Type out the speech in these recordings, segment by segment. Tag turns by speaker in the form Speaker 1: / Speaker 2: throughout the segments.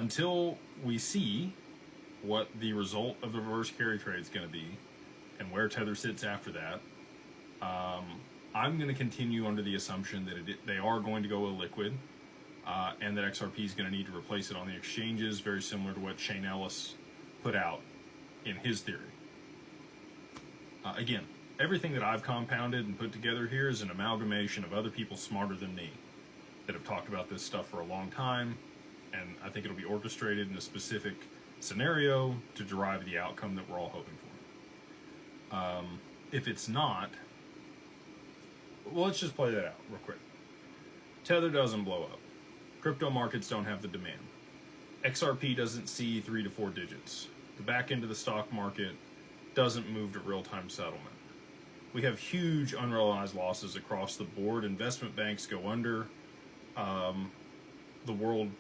Speaker 1: until we see what the result of the reverse carry trade is going to be and where Tether sits after that, I'm going to continue under the assumption that they are going to go illiquid, and that XRP is going to need to replace it on the exchanges, very similar to what Shane Ellis put out in his theory. Again, everything that I've compounded and put together here is an amalgamation of other people smarter than me that have talked about this stuff for a long time, and I think it'll be orchestrated in a specific scenario to derive the outcome that we're all hoping for. If it's not, well, let's just play that out real quick. Tether doesn't blow up. Crypto markets don't have the demand. XRP doesn't see 3 to 4 digits. The back end of the stock market doesn't move to real-time settlement. We have huge unrealized losses across the board. Investment banks go under. The world,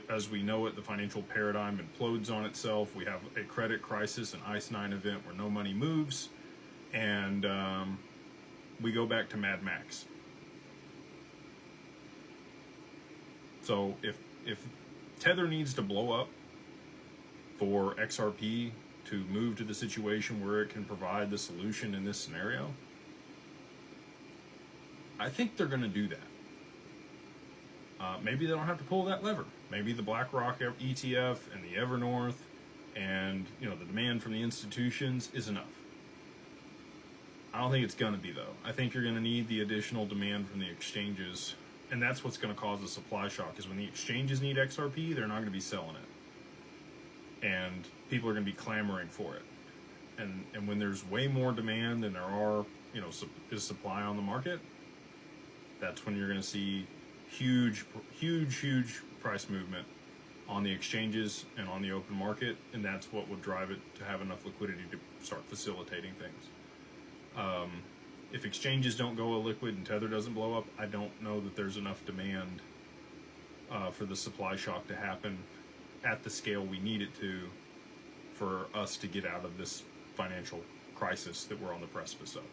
Speaker 1: as we know it, the financial paradigm implodes on itself. We have a credit crisis, an ICE 9 event where no money moves, and we go back to Mad Max. So if Tether needs to blow up for XRP to move to the situation where it can provide the solution in this scenario, I think they're going to do that. Maybe they don't have to pull that lever. Maybe the BlackRock ETF and the Evernorth and the demand from the institutions is enough. I don't think it's going to be, though. I think you're going to need the additional demand from the exchanges, and that's what's going to cause a supply shock, is when the exchanges need XRP, they're not going to be selling it. And people are going to be clamoring for it. And when there's way more demand than there are, is supply on the market, that's when you're going to see huge price movement on the exchanges and on the open market, and that's what would drive it to have enough liquidity to start facilitating things. If exchanges don't go illiquid and Tether doesn't blow up, I don't know that there's enough demand for the supply shock to happen at the scale we need it to for us to get out of this financial crisis that we're on the precipice of.